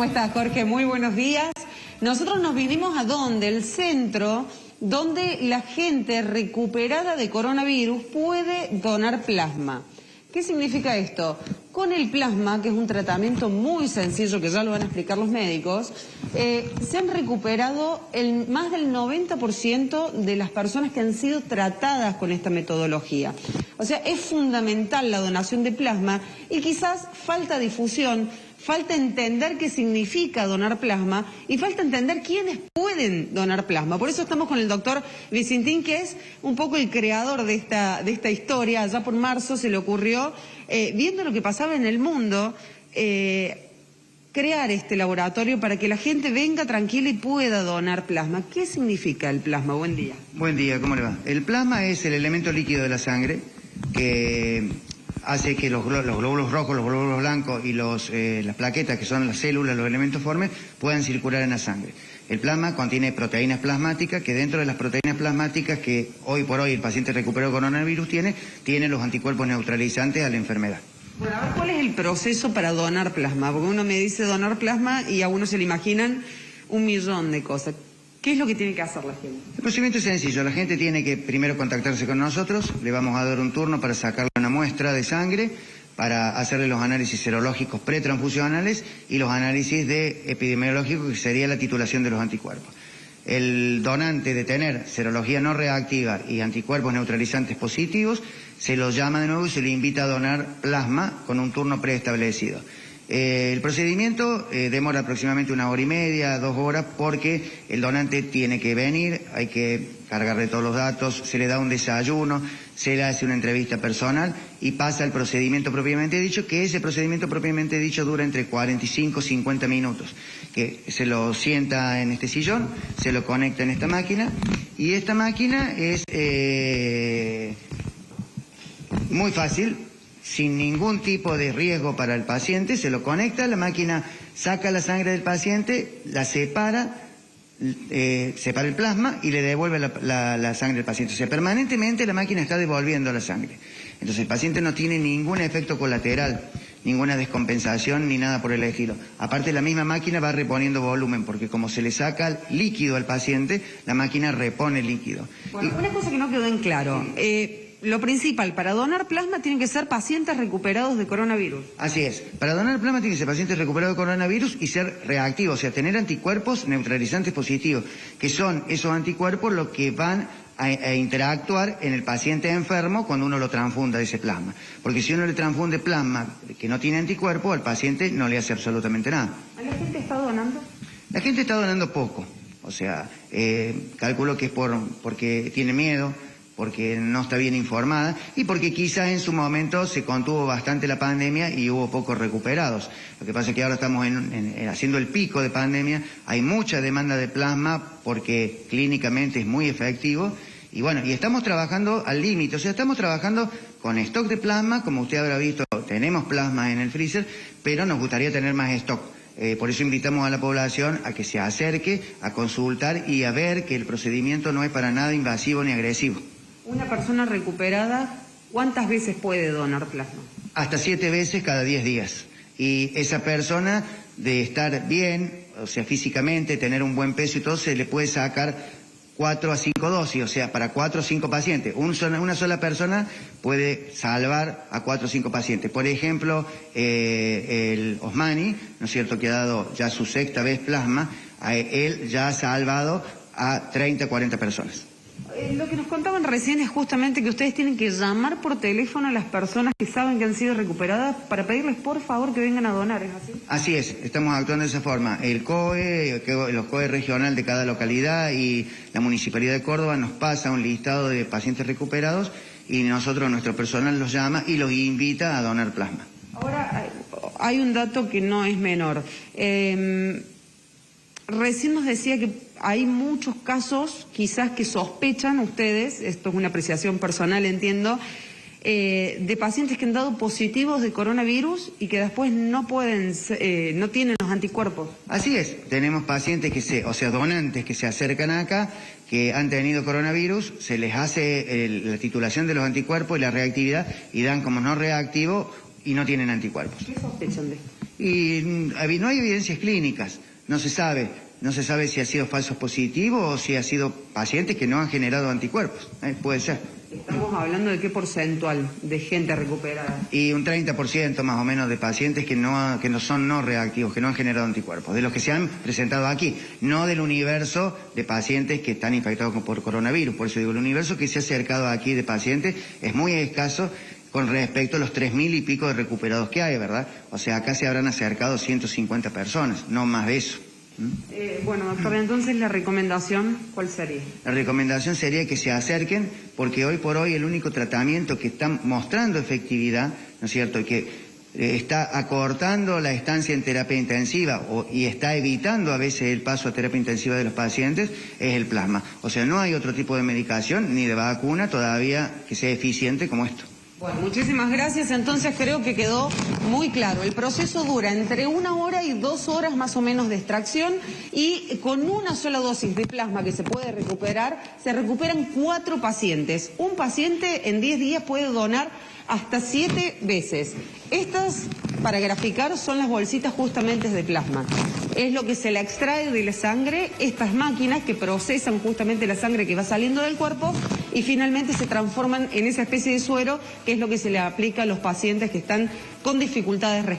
¿Cómo estás, Jorge? Muy buenos días. Nosotros nos vinimos a ¿dónde? El centro donde la gente recuperada de coronavirus puede donar plasma. ¿Qué significa esto? Con el plasma, que es un tratamiento muy sencillo, que ya lo van a explicar los médicos, se han recuperado más del 90% de las personas que han sido tratadas con esta metodología. O sea, es fundamental la donación de plasma y quizás falta difusión, falta entender qué significa donar plasma y falta entender quiénes pueden donar plasma. Por eso estamos con el doctor Vicentín, que es un poco el creador de esta historia. Allá por marzo se le ocurrió, viendo lo que pasaba en el mundo, crear este laboratorio para que la gente venga tranquila y pueda donar plasma. ¿Qué significa el plasma? Buen día. Buen día, ¿cómo le va? El plasma es el elemento líquido de la sangre que hace que los glóbulos rojos, los glóbulos blancos y las plaquetas, que son las células, los elementos formes, puedan circular en la sangre. El plasma contiene proteínas plasmáticas, que dentro de las proteínas plasmáticas que hoy por hoy el paciente recuperado de coronavirus tiene los anticuerpos neutralizantes a la enfermedad. Bueno, a ver, ¿cuál es el proceso para donar plasma? Porque uno me dice donar plasma y a uno se le imaginan un millón de cosas. ¿Qué es lo que tiene que hacer la gente? El procedimiento es sencillo. La gente tiene que primero contactarse con nosotros. Le vamos a dar un turno para sacarle una muestra de sangre, para hacerle los análisis serológicos pretransfusionales y los análisis epidemiológicos, que sería la titulación de los anticuerpos. El donante de tener serología no reactiva y anticuerpos neutralizantes positivos, se lo llama de nuevo y se le invita a donar plasma con un turno preestablecido. El procedimiento demora aproximadamente 1 hora y media, 2 horas, porque el donante tiene que venir, hay que cargarle todos los datos, se le da un desayuno, se le hace una entrevista personal y pasa al procedimiento propiamente dicho, que ese procedimiento propiamente dicho dura entre 45 y 50 minutos, que se lo sienta en este sillón, se lo conecta en esta máquina y esta máquina es muy fácil. Sin ningún tipo de riesgo para el paciente, se lo conecta, la máquina saca la sangre del paciente, la separa el plasma y le devuelve la sangre del paciente. O sea, permanentemente la máquina está devolviendo la sangre. Entonces el paciente no tiene ningún efecto colateral, ninguna descompensación ni nada por el estilo. Aparte, la misma máquina va reponiendo volumen, porque como se le saca líquido al paciente, la máquina repone líquido. Bueno, una cosa que no quedó en claro. Lo principal, para donar plasma tienen que ser pacientes recuperados de coronavirus. Así es. Para donar plasma tienen que ser pacientes recuperados de coronavirus y ser reactivos, o sea, tener anticuerpos neutralizantes positivos, que son esos anticuerpos los que van a interactuar en el paciente enfermo cuando uno lo transfunda ese plasma. Porque si uno le transfunde plasma que no tiene anticuerpo, al paciente no le hace absolutamente nada. ¿A la gente está donando? La gente está donando poco. O sea, calculo que es porque tiene miedo, porque no está bien informada y porque quizás en su momento se contuvo bastante la pandemia y hubo pocos recuperados. Lo que pasa es que ahora estamos haciendo el pico de pandemia, hay mucha demanda de plasma porque clínicamente es muy efectivo y bueno, y estamos trabajando al límite, o sea, estamos trabajando con stock de plasma, como usted habrá visto, tenemos plasma en el freezer, pero nos gustaría tener más stock. Por eso invitamos a la población a que se acerque, a consultar y a ver que el procedimiento no es para nada invasivo ni agresivo. Una persona recuperada, ¿cuántas veces puede donar plasma? Hasta 7 veces cada 10 días. Y esa persona, de estar bien, o sea, físicamente, tener un buen peso y todo, se le puede sacar 4 a 5 dosis, o sea, para 4 o 5 pacientes. Una sola persona puede salvar a 4 o 5 pacientes. Por ejemplo, el Osmani, ¿no es cierto?, que ha dado ya su 6ª vez plasma, él ya ha salvado a 30 o 40 personas. Lo que nos contaban recién es justamente que ustedes tienen que llamar por teléfono a las personas que saben que han sido recuperadas para pedirles por favor que vengan a donar, ¿es así? Así es, estamos actuando de esa forma. El COE, los COE regional de cada localidad y la Municipalidad de Córdoba nos pasa un listado de pacientes recuperados y nosotros, nuestro personal los llama y los invita a donar plasma. Ahora, hay un dato que no es menor. Recién nos decía que hay muchos casos, quizás que sospechan ustedes, esto es una apreciación personal, entiendo, de pacientes que han dado positivos de coronavirus y que después no tienen los anticuerpos. Así es, tenemos pacientes donantes que se acercan acá, que han tenido coronavirus, se les hace la titulación de los anticuerpos y la reactividad y dan como no reactivo y no tienen anticuerpos. ¿Qué sospechan de esto? Y no hay evidencias clínicas, no se sabe si ha sido falso positivo o si ha sido pacientes que no han generado anticuerpos, puede ser. ¿Estamos hablando de qué porcentual de gente recuperada? Y un 30% más o menos de pacientes que no son no reactivos, que no han generado anticuerpos, de los que se han presentado aquí, no del universo de pacientes que están infectados por coronavirus. Por eso digo, el universo que se ha acercado aquí de pacientes es muy escaso con respecto a los 3.000 y pico de recuperados que hay, ¿verdad? O sea, acá se habrán acercado 150 personas, no más de eso. Bueno, doctor, entonces la recomendación, ¿cuál sería? La recomendación sería que se acerquen, porque hoy por hoy el único tratamiento que está mostrando efectividad, ¿no es cierto?, y que está acortando la estancia en terapia intensiva y está evitando a veces el paso a terapia intensiva de los pacientes, es el plasma. O sea, no hay otro tipo de medicación ni de vacuna todavía que sea eficiente como esto. Bueno, muchísimas gracias. Entonces creo que quedó muy claro. El proceso dura entre 1 hora y 2 horas más o menos de extracción y con una sola dosis de plasma que se puede recuperar, se recuperan 4 pacientes. Un paciente en 10 días puede donar hasta 7 veces. Estas, para graficar, son las bolsitas justamente de plasma. Es lo que se la extrae de la sangre, estas máquinas que procesan justamente la sangre que va saliendo del cuerpo y finalmente se transforman en esa especie de suero que es lo que se le aplica a los pacientes que están con dificultades respiratorias.